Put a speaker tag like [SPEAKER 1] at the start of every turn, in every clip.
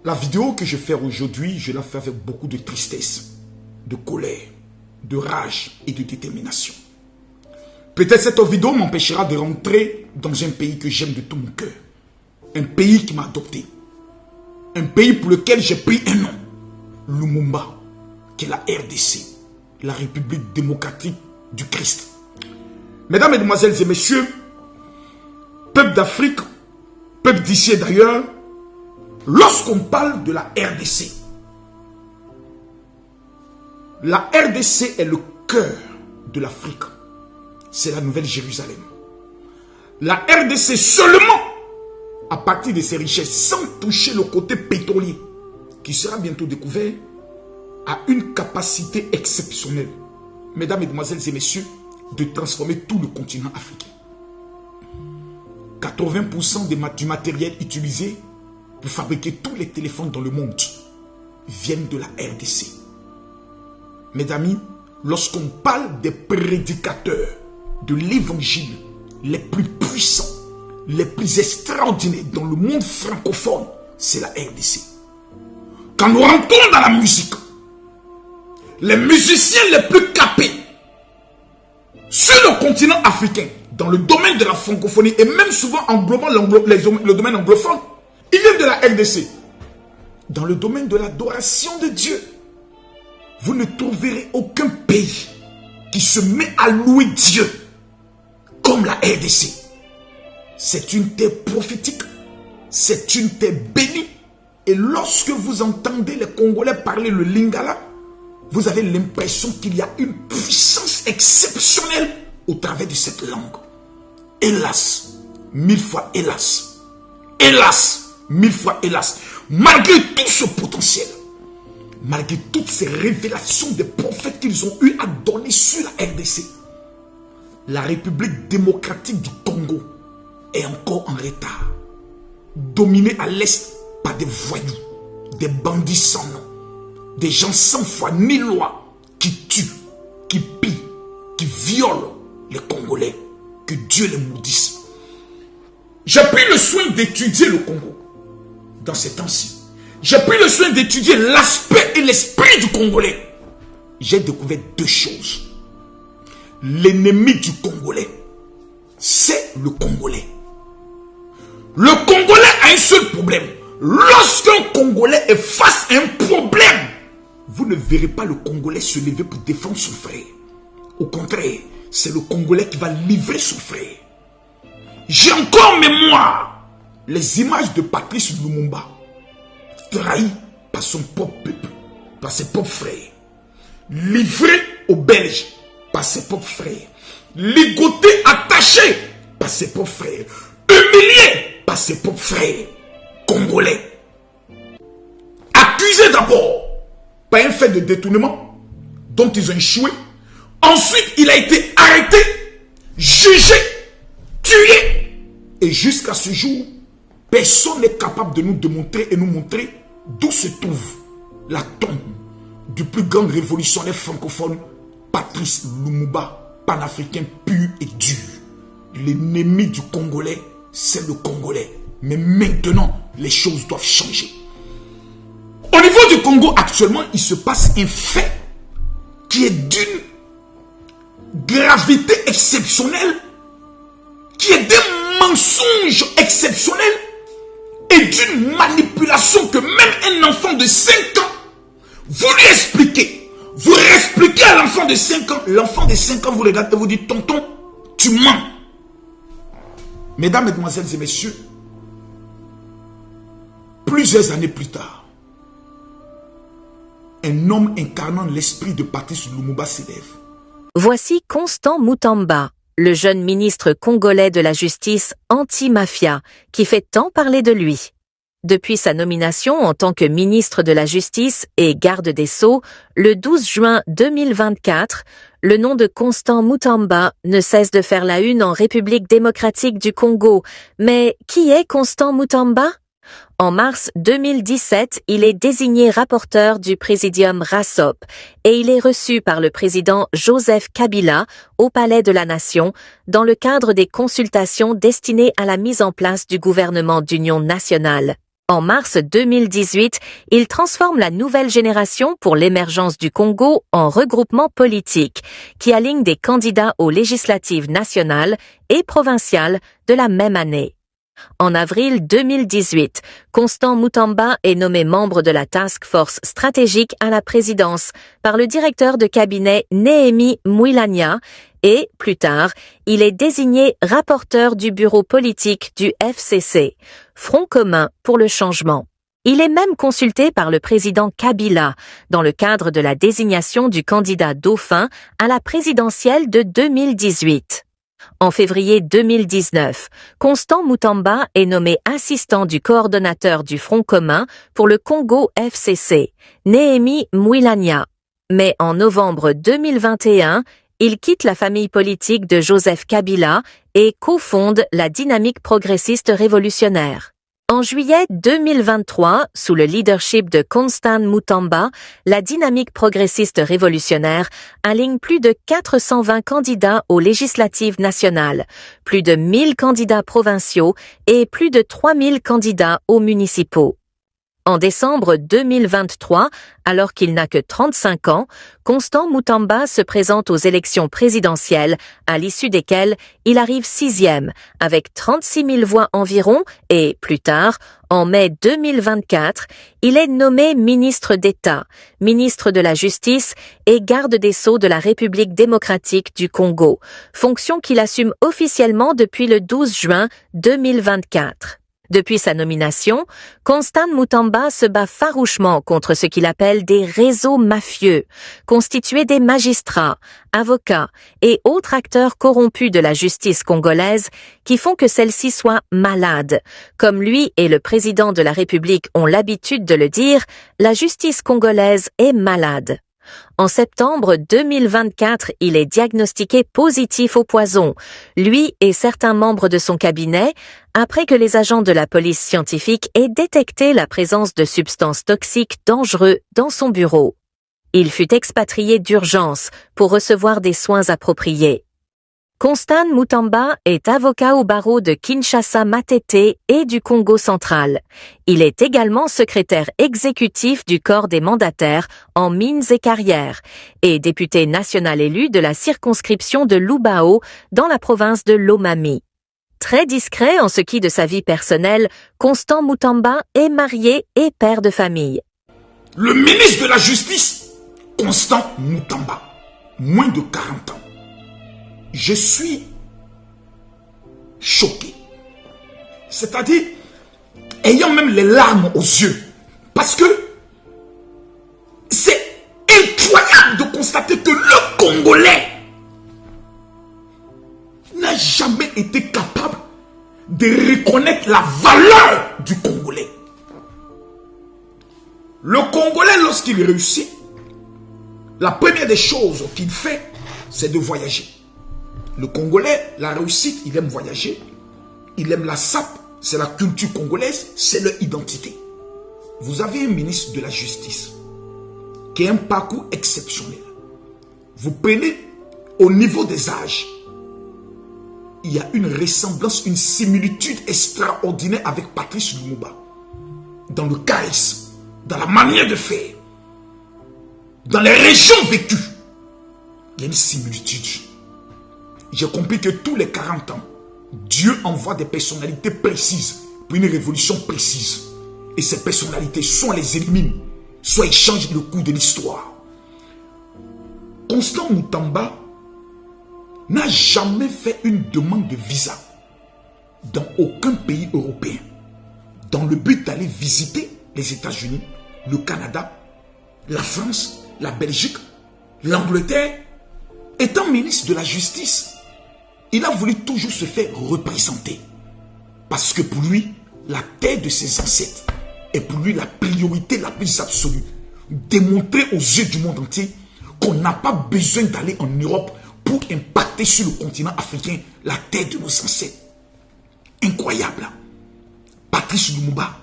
[SPEAKER 1] La vidéo que je fais aujourd'hui, je la fais avec beaucoup de tristesse, de colère, de rage et de détermination. Peut-être cette vidéo m'empêchera de rentrer dans un pays que j'aime de tout mon cœur. Un pays qui m'a adopté. Un pays pour lequel j'ai pris un nom. Lumumba, qui est la RDC, la République démocratique du Christ. Mesdames, Mesdemoiselles et Messieurs, peuple d'Afrique, peuple d'ici et d'ailleurs, lorsqu'on parle de la RDC est le cœur de l'Afrique. C'est la Nouvelle Jérusalem. La RDC seulement, à partir de ses richesses, sans toucher le côté pétrolier, qui sera bientôt découvert, a une capacité exceptionnelle, mesdames, mesdemoiselles et messieurs, de transformer tout le continent africain. 80% du matériel utilisé pour fabriquer tous les téléphones dans le monde viennent de la RDC. Mes amis, lorsqu'on parle des prédicateurs de l'évangile les plus puissants, les plus extraordinaires dans le monde francophone, c'est la RDC. Quand nous rentrons dans la musique, les musiciens les plus capés sur le continent africain, dans le domaine de la francophonie et même souvent englobant le domaine anglophone, ils viennent de la RDC. Dans le domaine de l'adoration de Dieu, vous ne trouverez aucun pays qui se met à louer Dieu comme la RDC. C'est une terre prophétique, c'est une terre bénie. Et lorsque vous entendez les Congolais parler le lingala, vous avez l'impression qu'il y a une puissance exceptionnelle au travers de cette langue. Hélas, 1000 fois hélas. Hélas, 1000 fois hélas. Malgré tout ce potentiel, malgré toutes ces révélations des prophètes qu'ils ont eu à donner sur la RDC, la République démocratique du Congo est encore en retard. Dominée à l'est par des voyous, des bandits sans nom, des gens sans foi ni loi qui tuent, qui pillent, qui violent les Congolais. Que Dieu les maudisse. J'ai pris le soin d'étudier le Congo dans ces temps-ci. J'ai pris le soin d'étudier l'aspect et l'esprit du Congolais. J'ai découvert deux choses. L'ennemi du Congolais, c'est le Congolais. Le Congolais a un seul problème. Lorsqu'un Congolais est face à un problème, vous ne verrez pas le Congolais se lever pour défendre son frère. Au contraire, c'est le Congolais qui va livrer son frère. J'ai encore en mémoire les images de Patrice Lumumba, trahi par son propre peuple, par ses propres frères, livré aux Belges par ses propres frères, ligoté, attaché par ses propres frères, humilié par ses propres frères congolais, accusé d'abord par un fait de détournement dont ils ont échoué. Ensuite, il a été arrêté, jugé, tué. Et jusqu'à ce jour, personne n'est capable de nous démontrer et nous montrer d'où se trouve la tombe du plus grand révolutionnaire francophone, Patrice Lumumba, panafricain pur et dur. L'ennemi du Congolais, c'est le Congolais. Mais maintenant, les choses doivent changer. Au niveau du Congo, actuellement, il se passe un fait qui est d'une gravité exceptionnelle, qui est d'un mensonge exceptionnel et d'une manipulation que même un enfant de 5 ans, vous lui expliquez, vous réexpliquez à l'enfant de 5 ans, l'enfant de 5 ans vous regarde et vous dit, tonton, tu mens. Mesdames, Mesdemoiselles et Messieurs, plusieurs années plus tard, un homme incarnant l'esprit de Patrice Lumumba s'élève.
[SPEAKER 2] Voici Constant Mutamba, le jeune ministre congolais de la justice anti-mafia, qui fait tant parler de lui. Depuis sa nomination en tant que ministre de la Justice et garde des Sceaux, le 12 juin 2024, le nom de Constant Mutamba ne cesse de faire la une en République démocratique du Congo. Mais qui est Constant Mutamba ? En mars 2017, il est désigné rapporteur du Présidium RASOP et il est reçu par le président Joseph Kabila au Palais de la Nation dans le cadre des consultations destinées à la mise en place du gouvernement d'union nationale. En mars 2018, il transforme la nouvelle génération pour l'émergence du Congo en regroupement politique, qui aligne des candidats aux législatives nationales et provinciales de la même année. En avril 2018, Constant Mutamba est nommé membre de la Task Force stratégique à la présidence par le directeur de cabinet Néhémie Mouilania et, plus tard, il est désigné rapporteur du bureau politique du FCC, Front commun pour le changement. Il est même consulté par le président Kabila dans le cadre de la désignation du candidat dauphin à la présidentielle de 2018. En février 2019, Constant Mutamba est nommé assistant du coordonnateur du Front commun pour le Congo FCC, Néhémie Mouilania. Mais en novembre 2021, il quitte la famille politique de Joseph Kabila et cofonde la Dynamique progressiste révolutionnaire. En juillet 2023, sous le leadership de Constant Mutamba, la Dynamique progressiste révolutionnaire aligne plus de 420 candidats aux législatives nationales, plus de 1000 candidats provinciaux et plus de 3000 candidats aux municipaux. En décembre 2023, alors qu'il n'a que 35 ans, Constant Mutamba se présente aux élections présidentielles, à l'issue desquelles il arrive 6e, avec 36 000 voix environ, et plus tard, en mai 2024, il est nommé ministre d'État, ministre de la Justice et garde des Sceaux de la République démocratique du Congo, fonction qu'il assume officiellement depuis le 12 juin 2024. Depuis sa nomination, Constant Mutamba se bat farouchement contre ce qu'il appelle des réseaux mafieux, constitués des magistrats, avocats et autres acteurs corrompus de la justice congolaise qui font que celle-ci soit malade. Comme lui et le président de la République ont l'habitude de le dire, la justice congolaise est malade. En septembre 2024, il est diagnostiqué positif au poison, lui et certains membres de son cabinet, après que les agents de la police scientifique aient détecté la présence de substances toxiques dangereuses dans son bureau. Il fut expatrié d'urgence pour recevoir des soins appropriés. Constant Mutamba est avocat au barreau de Kinshasa-Matete et du Congo central. Il est également secrétaire exécutif du corps des mandataires en mines et carrières et député national élu de la circonscription de Lubao dans la province de Lomami. Très discret en ce qui de sa vie personnelle, Constant Mutamba est marié et père de famille.
[SPEAKER 1] Le ministre de la Justice, Constant Mutamba, moins de 40 ans. Je suis choqué. C'est-à-dire, ayant même les larmes aux yeux. Parce que c'est incroyable de constater que le Congolais n'a jamais été capable de reconnaître la valeur du Congolais. Le Congolais, lorsqu'il réussit, la première des choses qu'il fait, c'est de voyager. Le Congolais, la réussite, il aime voyager, il aime la sape, c'est la culture congolaise, c'est leur identité. Vous avez un ministre de la Justice qui a un parcours exceptionnel. Vous prenez au niveau des âges, il y a une ressemblance, une similitude extraordinaire avec Patrice Lumumba. Dans le charisme, dans la manière de faire, dans les régions vécues, il y a une similitude. J'ai compris que tous les 40 ans, Dieu envoie des personnalités précises pour une révolution précise. Et ces personnalités, soit les élimine, soit ils changent le cours de l'histoire. Constant Mutamba n'a jamais fait une demande de visa dans aucun pays européen dans le but d'aller visiter les États-Unis, le Canada, la France, la Belgique, l'Angleterre. Étant ministre de la Justice, il a voulu toujours se faire représenter. Parce que pour lui, la terre de ses ancêtres est pour lui la priorité la plus absolue. Démontrer aux yeux du monde entier qu'on n'a pas besoin d'aller en Europe pour impacter sur le continent africain la terre de nos ancêtres. Incroyable. Patrice Lumumba,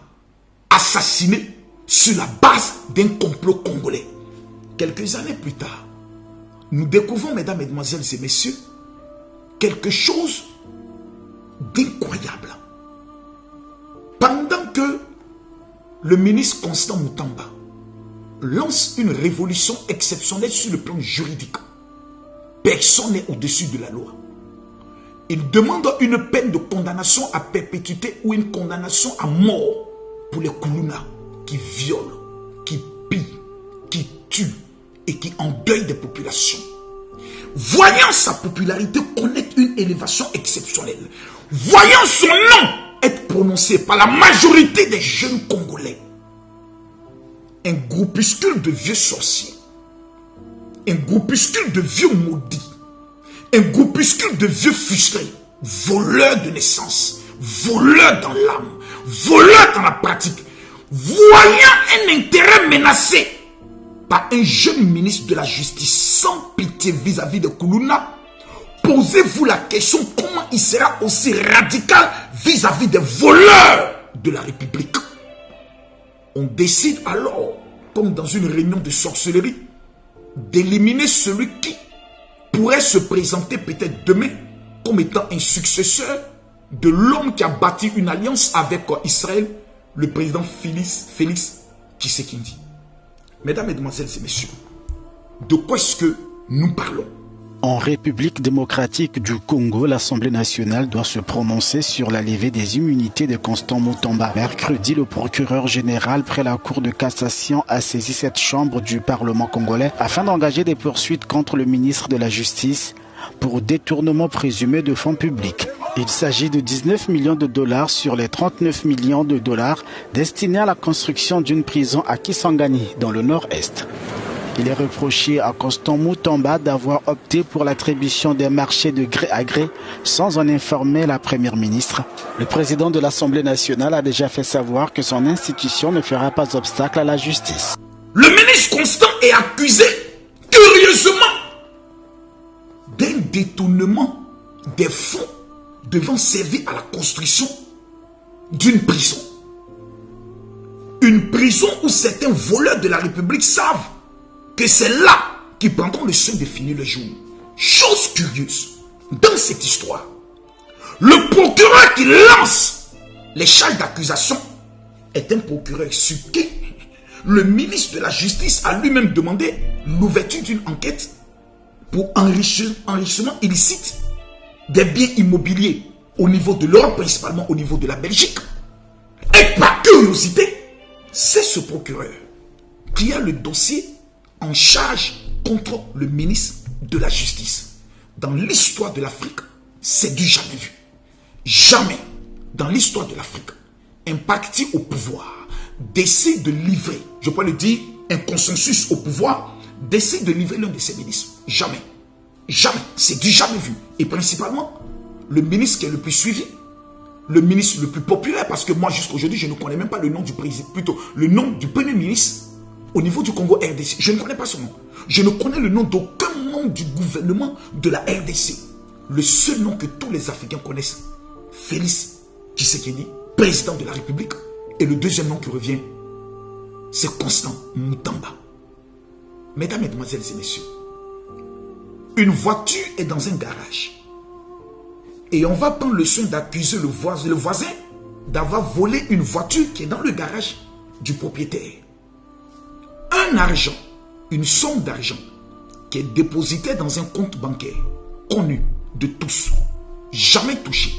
[SPEAKER 1] assassiné sur la base d'un complot congolais. Quelques années plus tard, nous découvrons, mesdames, mesdemoiselles et messieurs, quelque chose d'incroyable. Pendant que le ministre Constant Moutamba lance une révolution exceptionnelle sur le plan juridique. Personne n'est au-dessus de la loi. Il demande une peine de condamnation à perpétuité ou une condamnation à mort pour les Koulouna qui violent, qui pillent, qui tuent et qui endeuillent des populations. Voyant sa popularité connaître une élévation exceptionnelle, voyant son nom être prononcé par la majorité des jeunes Congolais, un groupuscule de vieux sorciers, un groupuscule de vieux maudits, un groupuscule de vieux frustrés, voleurs de naissance, voleurs dans l'âme, voleurs dans la pratique, voyant un intérêt menacé par un jeune ministre de la justice sans pitié vis-à-vis de Koulouna, posez-vous la question comment il sera aussi radical vis-à-vis des voleurs de la République. On décide alors, comme dans une réunion de sorcellerie, d'éliminer celui qui pourrait se présenter peut-être demain comme étant un successeur de l'homme qui a bâti une alliance avec Israël, le président Félix Tshisekedi. Mesdames, Mesdemoiselles et Messieurs, de quoi est-ce que nous parlons?
[SPEAKER 3] En République démocratique du Congo, l'Assemblée nationale doit se prononcer sur la levée des immunités de Constant Moutamba. Mercredi, le procureur général près la Cour de cassation a saisi cette chambre du Parlement congolais afin d'engager des poursuites contre le ministre de la Justice pour détournement présumé de fonds publics. Il s'agit de 19 millions de dollars sur les 39 millions de dollars destinés à la construction d'une prison à Kisangani, dans le nord-est. Il est reproché à Constant Moutamba d'avoir opté pour l'attribution des marchés de gré à gré sans en informer la première ministre. Le président de l'Assemblée nationale a déjà fait savoir que son institution ne fera pas obstacle à la justice.
[SPEAKER 1] Le ministre Constant est accusé, curieusement, d'un détournement des fonds devant servir à la construction d'une prison. Une prison où certains voleurs de la République savent que c'est là qu'ils prendront le soin de finir le jour. Chose curieuse, dans cette histoire, le procureur qui lance les charges d'accusation est un procureur sur qui le ministre de la Justice a lui-même demandé l'ouverture d'une enquête pour enrichissement illicite des biens immobiliers au niveau de l'Europe, principalement au niveau de la Belgique. Et par curiosité, c'est ce procureur qui a le dossier en charge contre le ministre de la Justice. Dans l'histoire de l'Afrique, c'est du jamais vu. Jamais, dans l'histoire de l'Afrique, un parti au pouvoir décide de livrer, je peux le dire, un consensus au pouvoir, décide de livrer l'un de ses ministres. Jamais. Jamais. C'est du jamais vu. Et principalement, le ministre qui est le plus suivi, le ministre le plus populaire, parce que moi, jusqu'à aujourd'hui, je ne connais même pas le nom du président, plutôt le nom du premier ministre au niveau du Congo RDC. Je ne connais pas son nom. Je ne connais le nom d'aucun membre du gouvernement de la RDC. Le seul nom que tous les Africains connaissent, Félix Tshisekedi, président de la République. Et le deuxième nom qui revient, c'est Constant Moutamba. Mesdames, Mesdemoiselles et Messieurs, une voiture est dans un garage. Et on va prendre le soin d'accuser le voisin d'avoir volé une voiture qui est dans le garage du propriétaire. Un argent, une somme d'argent qui est dépositée dans un compte bancaire connu de tous, jamais touché.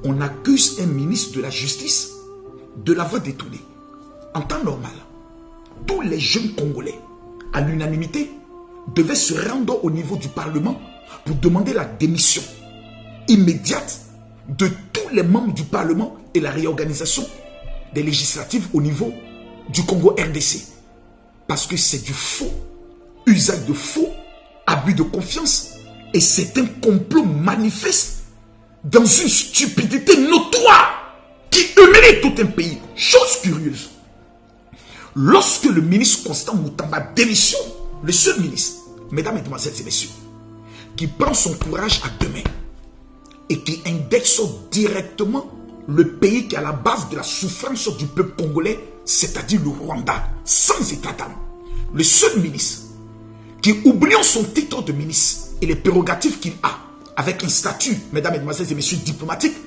[SPEAKER 1] On accuse un ministre de la Justice de l'avoir détourné. En temps normal, tous les jeunes Congolais, à l'unanimité, devaient se rendre au niveau du Parlement pour demander la démission immédiate de tous les membres du Parlement et la réorganisation des législatives au niveau du Congo RDC. Parce que c'est du faux, usage de faux, abus de confiance, et c'est un complot manifeste dans une stupidité notoire qui humilie tout un pays. Chose curieuse, lorsque le ministre Constant Moutamba démissionne, le seul ministre, mesdames, mesdemoiselles et messieurs, qui prend son courage à deux mains et qui indexe directement le pays qui est à la base de la souffrance du peuple congolais, c'est-à-dire le Rwanda, sans état d'âme. Le seul ministre qui, oubliant son titre de ministre et les prérogatives qu'il a, avec un statut, mesdames, mesdemoiselles et messieurs, diplomatique,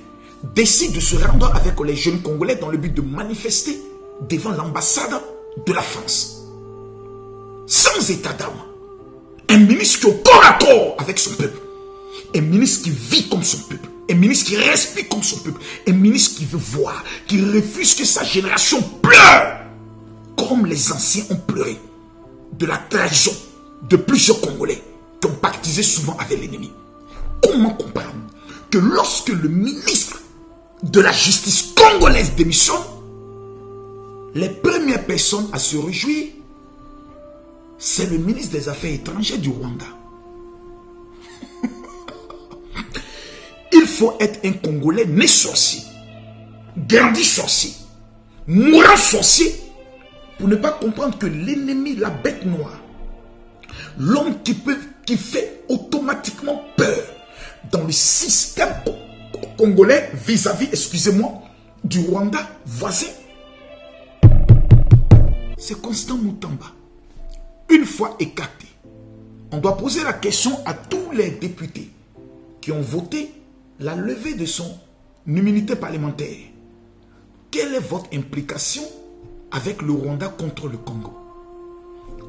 [SPEAKER 1] décide de se rendre avec les jeunes Congolais dans le but de manifester devant l'ambassade de la France. Sans état d'âme. Un ministre qui est au corps à corps avec son peuple. Un ministre qui vit comme son peuple. Un ministre qui respire comme son peuple. Un ministre qui veut voir, qui refuse que sa génération pleure. Comme les anciens ont pleuré de la trahison de plusieurs Congolais qui ont pactisé souvent avec l'ennemi. Comment comprendre que lorsque le ministre de la justice congolaise démissionne, les premières personnes à se réjouir, c'est le ministre des Affaires étrangères du Rwanda. Il faut être un Congolais né sorcier, grandi sorcier, mourant sorcier, pour ne pas comprendre que l'ennemi, la bête noire, l'homme qui fait automatiquement peur dans le système congolais vis-à-vis, excusez-moi, du Rwanda voisin, c'est Constant Mutamba. Une fois écarté, on doit poser la question à tous les députés qui ont voté la levée de son immunité parlementaire. Quelle est votre implication avec le Rwanda contre le Congo?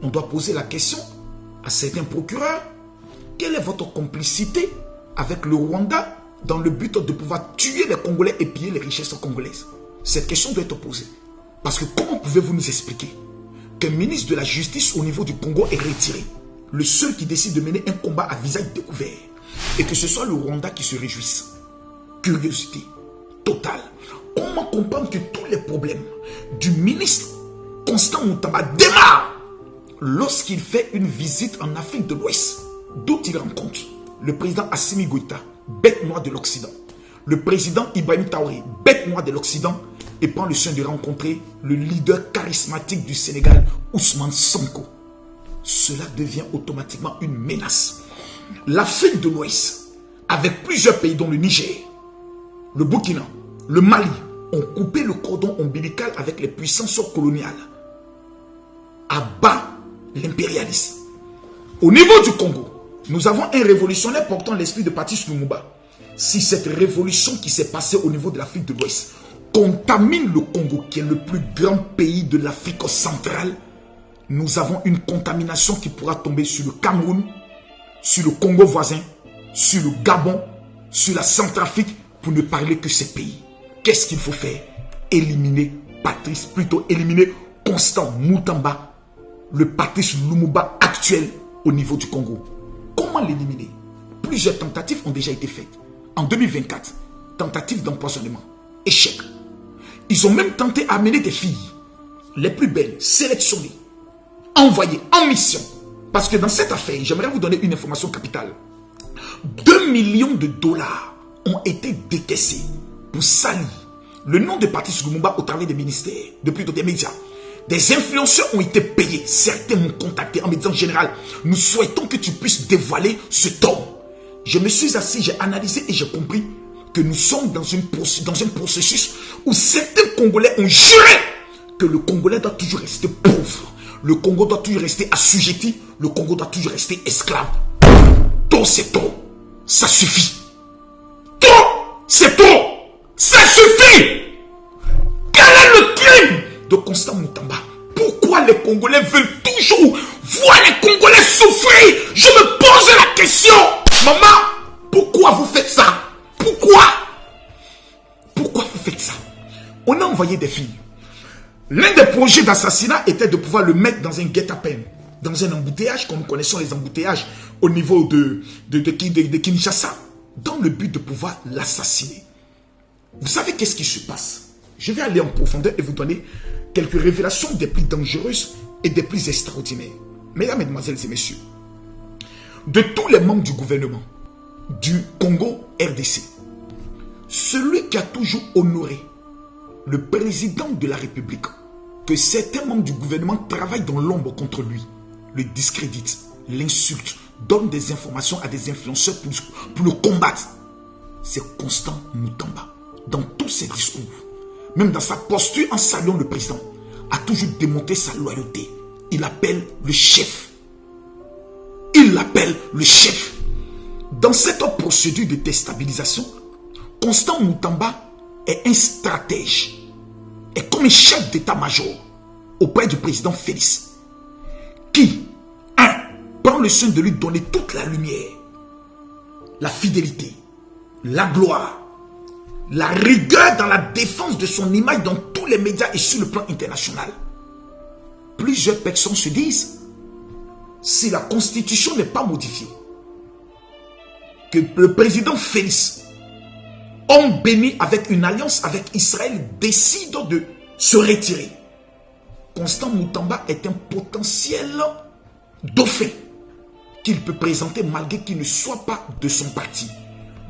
[SPEAKER 1] On doit poser la question à certains procureurs. Quelle est votre complicité avec le Rwanda dans le but de pouvoir tuer les Congolais et piller les richesses congolaises? Cette question doit être posée. Parce que comment pouvez-vous nous expliquer qu'un ministre de la justice au niveau du Congo est retiré, le seul qui décide de mener un combat à visage découvert, et que ce soit le Rwanda qui se réjouisse? Curiosité totale. Comment comprendre que tous les problèmes du ministre Constant Mutamba démarrent lorsqu'il fait une visite en Afrique de l'Ouest, d'où il rencontre le président Assimi Goïta, bête noire de l'Occident, le président Ibrahim Traoré, bête noire de l'Occident, et prend le soin de rencontrer le leader charismatique du Sénégal, Ousmane Sonko. Cela devient automatiquement une menace. L'Afrique de l'Ouest, avec plusieurs pays dont le Niger, le Burkina, le Mali, ont coupé le cordon ombilical avec les puissances coloniales. Abat l'impérialisme. Au niveau du Congo, nous avons un révolutionnaire portant l'esprit de Patrice Lumumba. Si cette révolution qui s'est passée au niveau de l'Afrique de l'Ouest contamine le Congo, qui est le plus grand pays de l'Afrique centrale, nous avons une contamination qui pourra tomber sur le Cameroun, sur le Congo voisin, sur le Gabon, sur la Centrafrique, pour ne parler que ces pays. Qu'est-ce qu'il faut faire? Éliminer éliminer Constant Mutamba, le Patrice Lumumba actuel au niveau du Congo. Comment l'éliminer? Plusieurs tentatives ont déjà été faites. En 2024, tentative d'empoisonnement, échec. Ils ont même tenté d'amener des filles, les plus belles, sélectionnées, envoyées en mission. Parce que dans cette affaire, j'aimerais vous donner une information capitale. 2 millions de dollars ont été décaissés pour salir le nom de Patrice Lumumba au travers des ministères, de plutôt des médias. Des influenceurs ont été payés. Certains m'ont contacté en me disant: général, nous souhaitons que tu puisses dévoiler ce homme. Je me suis assis, j'ai analysé et j'ai compris que nous sommes dans un processus où certains Congolais ont juré que le Congolais doit toujours rester pauvre. Le Congo doit toujours rester assujetti. Le Congo doit toujours rester esclave. Trop, c'est trop. Ça suffit. Trop, c'est trop. Ça suffit. Quel est le crime de Constant Mutamba? Pourquoi les Congolais veulent toujours voir les Congolais souffrir? Je me pose la question. Maman, pourquoi vous faites ça? Pourquoi vous faites ça? On a envoyé des filles. L'un des projets d'assassinat était de pouvoir le mettre dans un guet-apens, dans un embouteillage, comme nous connaissons les embouteillages au niveau de Kinshasa, dans le but de pouvoir l'assassiner. Vous savez qu'est-ce qui se passe? Je vais aller en profondeur et vous donner quelques révélations des plus dangereuses et des plus extraordinaires. Mesdames, Mesdemoiselles et Messieurs, de tous les membres du gouvernement du Congo RDC, celui qui a toujours honoré le président de la République, que certains membres du gouvernement travaillent dans l'ombre contre lui, le discréditent, l'insultent, donnent des informations à des influenceurs pour le combattre, c'est Constant Mutamba. Dans tous ses discours, même dans sa posture en saluant le président, a toujours démontré sa loyauté. Il appelle le chef. Il l'appelle le chef. Dans cette procédure de déstabilisation, Constant Mutamba est un stratège. est comme un chef d'état-major auprès du président Félix, qui, prend le soin de lui donner toute la lumière, la fidélité, la gloire, la rigueur dans la défense de son image dans tous les médias et sur le plan international. Plusieurs personnes se disent, si la constitution n'est pas modifiée, que le président Félix, homme béni avec une alliance avec Israël, décide de se retirer. Constant Moutamba est un potentiel dauphin qu'il peut présenter malgré qu'il ne soit pas de son parti.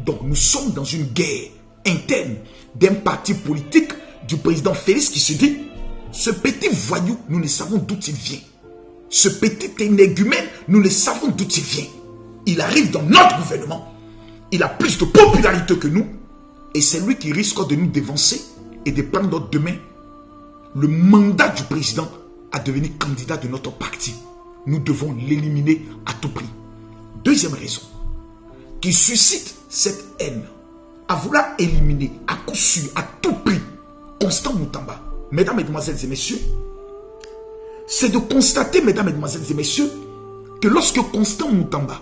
[SPEAKER 1] Donc nous sommes dans une guerre interne d'un parti politique du président Félix qui se dit, ce petit voyou, nous ne savons d'où il vient. Ce petit énergumène, nous ne savons d'où il vient. Il arrive dans notre gouvernement. Il a plus de popularité que nous. Et c'est lui qui risque de nous dévancer et de prendre demain le mandat du président à devenir candidat de notre parti. Nous devons l'éliminer à tout prix. Deuxième raison qui suscite cette haine, à vouloir éliminer à coup sûr, à tout prix, Constant Moutamba. Mesdames, Mesdemoiselles et Messieurs, c'est de constater, Mesdames, Mesdemoiselles et Messieurs, que lorsque Constant Moutamba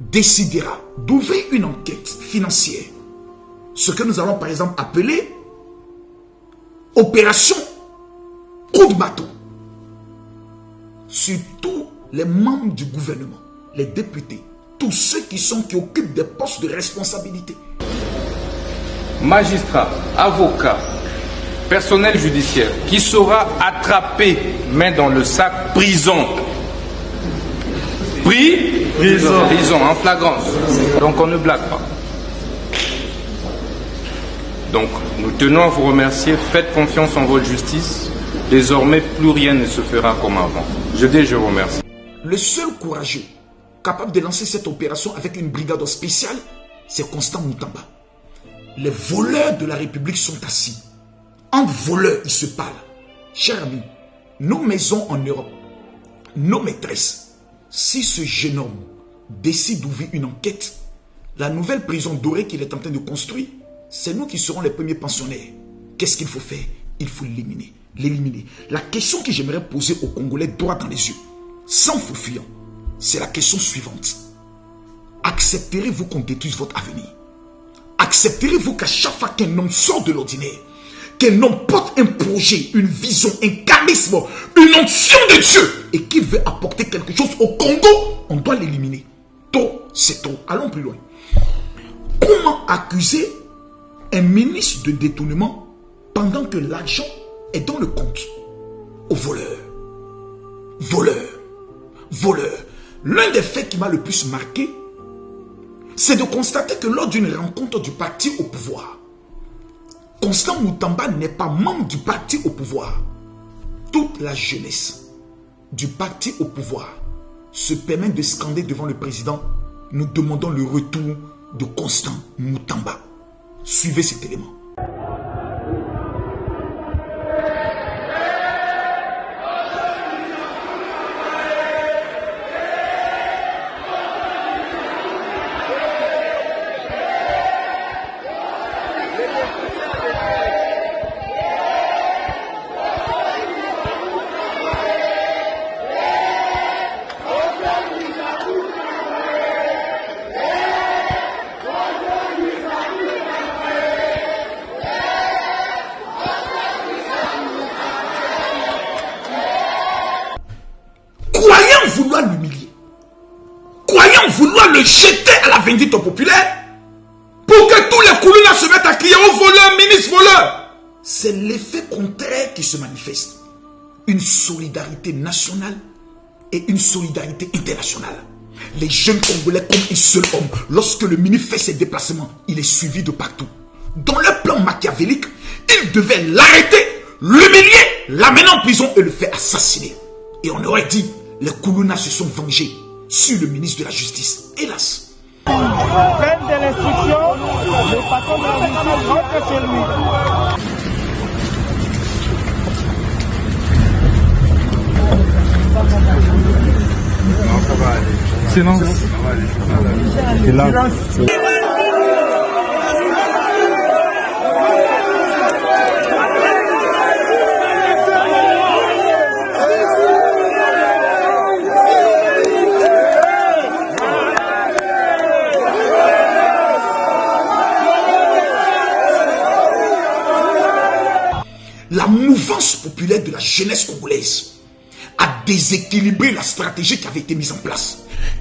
[SPEAKER 1] décidera d'ouvrir une enquête financière, ce que nous allons par exemple appeler opération coup de bateau, sur tous les membres du gouvernement, les députés, tous ceux qui occupent des postes de responsabilité.
[SPEAKER 4] Magistrats, avocats, personnel judiciaire, qui sera attrapé main dans le sac, prison. Prison en flagrance. Donc on ne blague pas. Donc nous tenons à vous remercier, faites confiance en votre justice. Désormais, plus rien ne se fera comme avant. Je vous remercie.
[SPEAKER 1] Le seul courageux capable de lancer cette opération avec une brigade spéciale, c'est Constant Moutamba. Les voleurs de la République sont assis. Entre voleurs, ils se parlent. Chers amis, nos maisons en Europe, nos maîtresses, si ce jeune homme décide d'ouvrir une enquête, la nouvelle prison dorée qu'il est en train de construire, c'est nous qui serons les premiers pensionnaires. Qu'est-ce qu'il faut faire? Il faut l'éliminer. La question que j'aimerais poser aux Congolais droit dans les yeux, sans fou fuyant, c'est la question suivante. Accepterez-vous qu'on détruise votre avenir? Accepterez-vous qu'à chaque fois qu'un homme sort de l'ordinaire, qu'un homme porte un projet, une vision, un charisme, une onction de Dieu et qu'il veut apporter quelque chose au Congo, on doit l'éliminer? Trop, c'est trop. Allons plus loin. Comment accuser un ministre de détournement pendant que l'argent est dans le compte aux voleurs? L'un des faits qui m'a le plus marqué, c'est de constater que lors d'une rencontre du parti au pouvoir, Constant Moutamba n'est pas membre du parti au pouvoir. Toute la jeunesse du parti au pouvoir se permet de scander devant le président, nous demandons le retour de Constant Moutamba. Suivez cet élément. Vouloir l'humilier, croyant vouloir le jeter à la vindicte populaire pour que tous les Koulouna se mettent à crier au voleur, ministre voleur. C'est l'effet contraire qui se manifeste. Une solidarité nationale et une solidarité internationale. Les jeunes Congolais comme un seul homme, lorsque le ministre fait ses déplacements, il est suivi de partout. Dans leur plan machiavélique, ils devaient l'arrêter, l'humilier, l'amener en prison et le faire assassiner. Et on aurait dit, les Koulouna se sont vengés sur le ministre de la Justice. Hélas.
[SPEAKER 5] Fin de l'instruction, le patron de la justice rentre chez lui.
[SPEAKER 6] Sinon, c'est là.
[SPEAKER 1] mouvance populaire de la jeunesse congolaise a déséquilibré la stratégie qui avait été mise en place.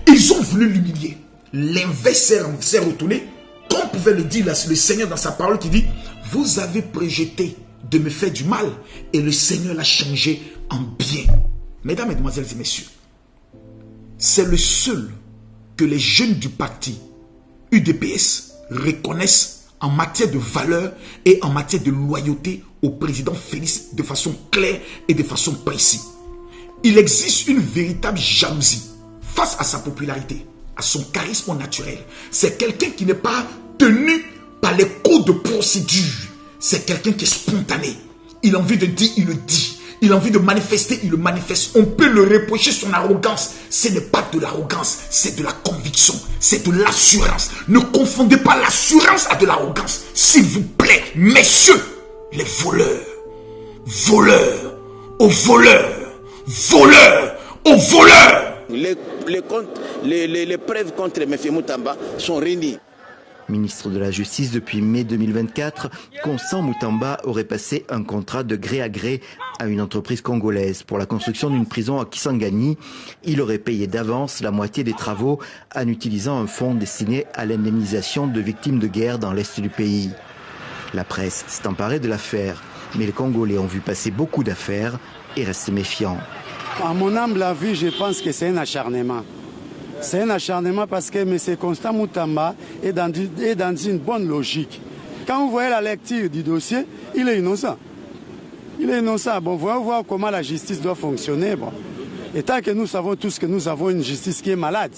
[SPEAKER 1] Ils ont voulu l'humilier. L'inverse s'est retourné. Comme pouvait le dire le Seigneur dans sa parole qui dit, vous avez projeté de me faire du mal et le Seigneur l'a changé en bien. Mesdames, Mesdemoiselles et Messieurs, c'est le seul que les jeunes du parti UDPS reconnaissent en matière de valeur et en matière de loyauté au président Félix de façon claire et de façon précise. Il existe une véritable jalousie face à sa popularité, à son charisme naturel. C'est quelqu'un qui n'est pas tenu par les codes de procédure. C'est quelqu'un qui est spontané. Il a envie de dire, il le dit. Il a envie de manifester, il le manifeste. On peut le reprocher son arrogance. Ce n'est pas de l'arrogance, c'est de la conviction. C'est de l'assurance. Ne confondez pas l'assurance à de l'arrogance. S'il vous plaît, messieurs, les voleurs. Voleurs, aux voleurs, voleurs, aux voleurs.
[SPEAKER 7] Les preuves contre M. Moutamba sont réunies.
[SPEAKER 8] Ministre de la Justice depuis mai 2024, Constant Moutamba aurait passé un contrat de gré à gré à une entreprise congolaise pour la construction d'une prison à Kisangani. Il aurait payé d'avance la moitié des travaux en utilisant un fonds destiné à l'indemnisation de victimes de guerre dans l'est du pays. La presse s'est emparée de l'affaire, mais les Congolais ont vu passer beaucoup d'affaires et restent méfiants.
[SPEAKER 9] À mon humble avis, je pense que c'est un acharnement. C'est un acharnement parce que M. Constant Moutamba est dans une bonne logique. Quand vous voyez la lecture du dossier, il est innocent. Il est innocent. Bon, voyons voir comment la justice doit fonctionner. Bon. Et tant que nous savons tous que nous avons une justice qui est malade.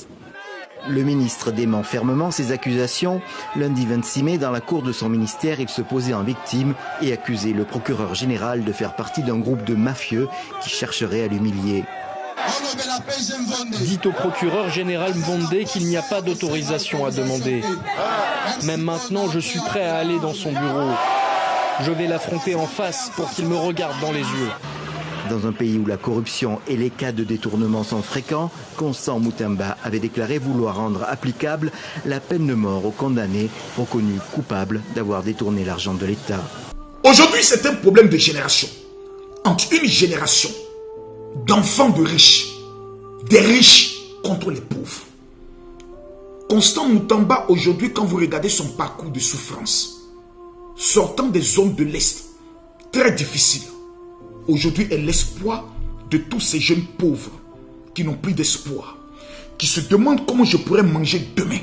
[SPEAKER 8] Le ministre dément fermement ces accusations. Lundi 26 mai, dans la cour de son ministère, il se posait en victime et accusait le procureur général de faire partie d'un groupe de mafieux qui chercherait à l'humilier.
[SPEAKER 10] Dites au procureur général Mbonde qu'il n'y a pas d'autorisation à demander. Même maintenant, je suis prêt à aller dans son bureau. Je vais l'affronter en face pour qu'il me regarde dans les yeux.
[SPEAKER 8] Dans un pays où la corruption et les cas de détournement sont fréquents, Constant Moutamba avait déclaré vouloir rendre applicable la peine de mort aux condamnés reconnus coupables d'avoir détourné l'argent de l'État.
[SPEAKER 1] Aujourd'hui, c'est un problème de génération. Entre une génération d'enfants de riches, des riches contre les pauvres. Constant Moutamba, aujourd'hui, quand vous regardez son parcours de souffrance, sortant des zones de l'Est, très difficiles, aujourd'hui est l'espoir de tous ces jeunes pauvres qui n'ont plus d'espoir, qui se demandent comment je pourrais manger demain.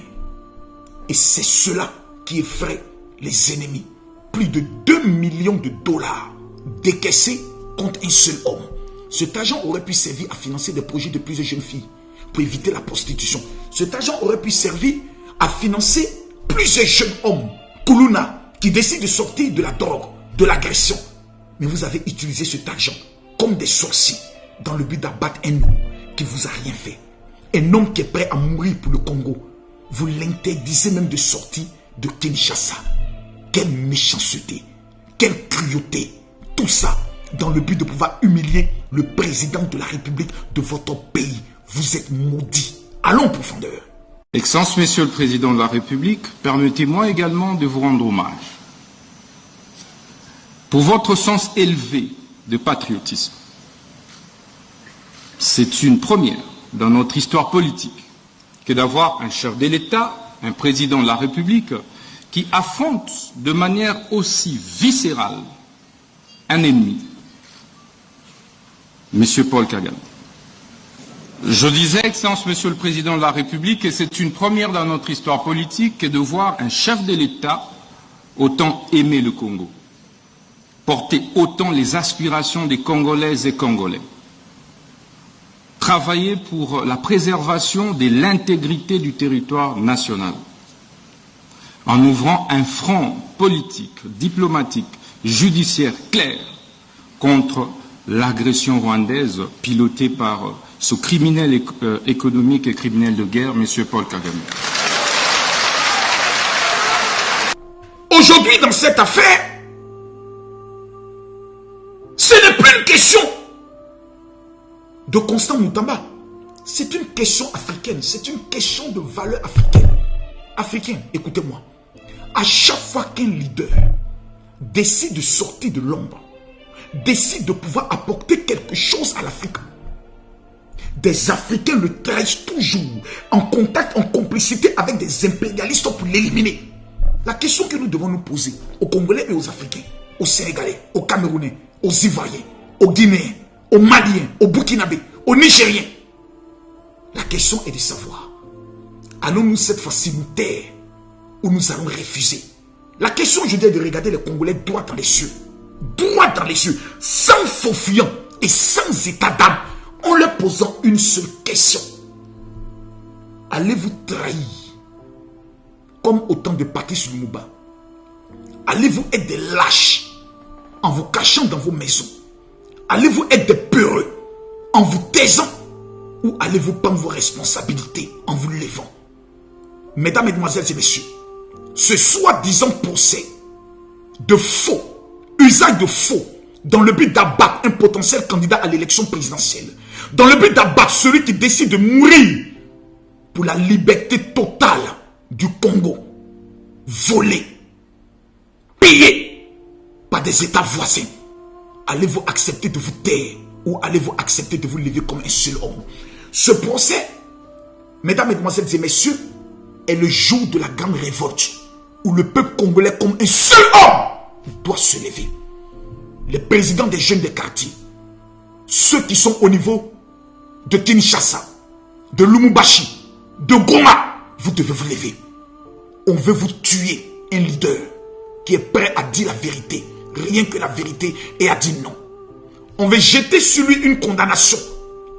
[SPEAKER 1] Et c'est cela qui effraie les ennemis. Plus de 2 millions de dollars décaissés contre un seul homme. Cet argent aurait pu servir à financer des projets de plusieurs jeunes filles pour éviter la prostitution. Cet argent aurait pu servir à financer plusieurs jeunes hommes, Koulouna, qui décident de sortir de la drogue, de l'agression. Mais vous avez utilisé cet argent comme des sorciers dans le but d'abattre un homme qui ne vous a rien fait. Un homme qui est prêt à mourir pour le Congo. Vous l'interdisez même de sortir de Kinshasa. Quelle méchanceté, quelle cruauté. Tout ça dans le but de pouvoir humilier le président de la République de votre pays. Vous êtes maudit. Allons en profondeur.
[SPEAKER 4] Excellence, Monsieur le Président de la République, permettez-moi également de vous rendre hommage pour votre sens élevé de patriotisme. C'est une première dans notre histoire politique que d'avoir un chef de l'État, un président de la République, qui affronte de manière aussi viscérale un ennemi, M. Paul Kagame. Je disais, Excellence, Monsieur le Président de la République, que c'est une première dans notre histoire politique que de voir un chef de l'État autant aimer le Congo, porter autant les aspirations des Congolaises et Congolais, travailler pour la préservation de l'intégrité du territoire national, en ouvrant un front politique, diplomatique, judiciaire clair contre l'agression rwandaise pilotée par ce criminel économique et criminel de guerre, M. Paul Kagame.
[SPEAKER 1] Aujourd'hui, dans cette affaire, ce n'est plus une question de Constant Moutamba. C'est une question africaine. C'est une question de valeur africaine. Africain, écoutez-moi. À chaque fois qu'un leader décide de sortir de l'ombre, décide de pouvoir apporter quelque chose à l'Afrique. Des Africains le trahissent toujours, en contact, en complicité avec des impérialistes pour l'éliminer. La question que nous devons nous poser aux Congolais et aux Africains, aux Sénégalais, aux Camerounais, aux Ivoiriens, aux Guinéens, aux Maliens, aux Burkinabés, aux Nigériens, la question est de savoir, allons-nous cette fois-ci nous taire ou nous allons refuser? La question aujourd'hui est de regarder les Congolais droit dans les yeux, sans faux fuyant et sans état d'âme, en leur posant une seule question. Allez-vous trahir comme au temps de Patrice Lumumba? Allez-vous être des lâches en vous cachant dans vos maisons? Allez-vous être des peureux en vous taisant? Ou allez-vous prendre vos responsabilités en vous levant? Mesdames, Mesdemoiselles et Messieurs, ce soi-disant procès de faux, usage de faux, dans le but d'abattre un potentiel candidat à l'élection présidentielle, dans le but d'abattre celui qui décide de mourir pour la liberté totale du Congo, volé, payé par des États voisins. Allez-vous accepter de vous taire ou allez-vous accepter de vous lever comme un seul homme? Ce procès, mesdames, mesdemoiselles et messieurs, est le jour de la grande révolte où le peuple congolais comme un seul homme doit se lever. Les présidents des jeunes des quartiers, ceux qui sont au niveau de Kinshasa, de Lubumbashi, de Goma, vous devez vous lever. On veut vous tuer un leader qui est prêt à dire la vérité, rien que la vérité, et à dire non. On veut jeter sur lui une condamnation,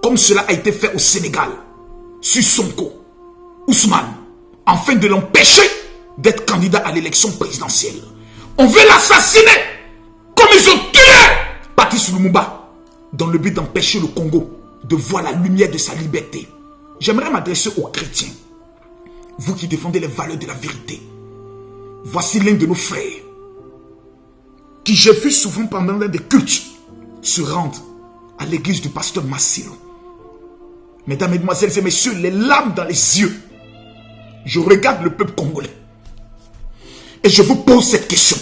[SPEAKER 1] comme cela a été fait au Sénégal, sur Sonko, Ousmane, afin de l'empêcher d'être candidat à l'élection présidentielle. On veut l'assassiner, comme ils ont tué Patrice Lumumba, dans le but d'empêcher le Congo de voir la lumière de sa liberté. J'aimerais m'adresser aux chrétiens, vous qui défendez les valeurs de la vérité. Voici l'un de nos frères, qui j'ai vu souvent pendant l'un des cultes, se rendre à l'église du pasteur Massilo. Mesdames, Mesdemoiselles et Messieurs, les larmes dans les yeux, je regarde le peuple congolais et je vous pose cette question.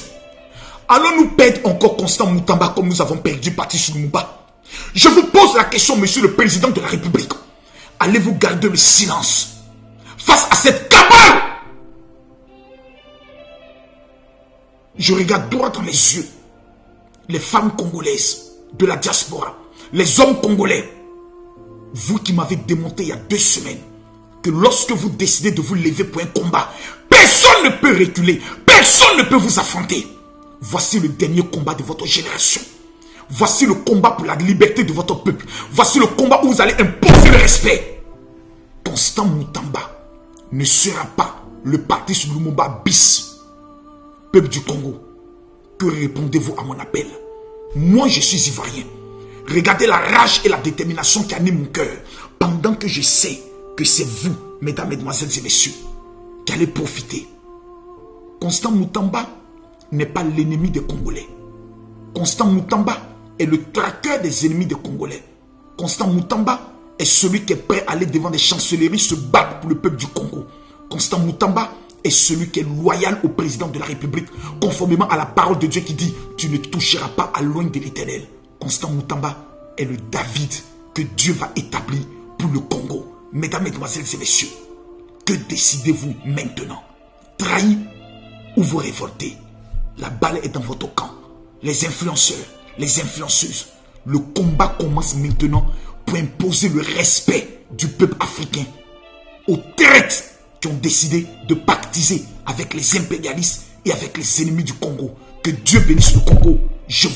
[SPEAKER 1] Allons-nous perdre encore Constant Moutamba comme nous avons perdu Patrice Lumumba? Je vous pose la question, monsieur le président de la République. Allez-vous garder le silence face à cette cabale? Je regarde droit dans les yeux les femmes congolaises de la diaspora, les hommes congolais. Vous qui m'avez démonté il y a 2 semaines que lorsque vous décidez de vous lever pour un combat, personne ne peut reculer, personne ne peut vous affronter. Voici le dernier combat de votre génération. Voici le combat pour la liberté de votre peuple. Voici le combat où vous allez imposer le respect. Constant Moutamba ne sera pas le Patrice Lumumba bis. Peuple du Congo, que répondez-vous à mon appel? Moi, je suis ivoirien. Regardez la rage et la détermination qui anime mon cœur. Pendant que je sais que c'est vous, mesdames, mesdemoiselles et messieurs, qui allez profiter. Constant Moutamba n'est pas l'ennemi des Congolais. Constant Moutamba est le traqueur des ennemis des Congolais. Constant Moutamba est celui qui est prêt à aller devant des chancelleries se battre pour le peuple du Congo. Constant Moutamba est celui qui est loyal au président de la République, conformément à la parole de Dieu qui dit « Tu ne toucheras pas à loin de l'Éternel ». Constant Moutamba est le David que Dieu va établir pour le Congo. Mesdames, Mesdemoiselles et Messieurs, que décidez-vous maintenant? Trahir ou vous révolter? La balle est dans votre camp. Les influenceurs, les influenceuses, le combat commence maintenant pour imposer le respect du peuple africain aux traites qui ont décidé de pactiser avec les impérialistes et avec les ennemis du Congo. Que Dieu bénisse le Congo. Je vous...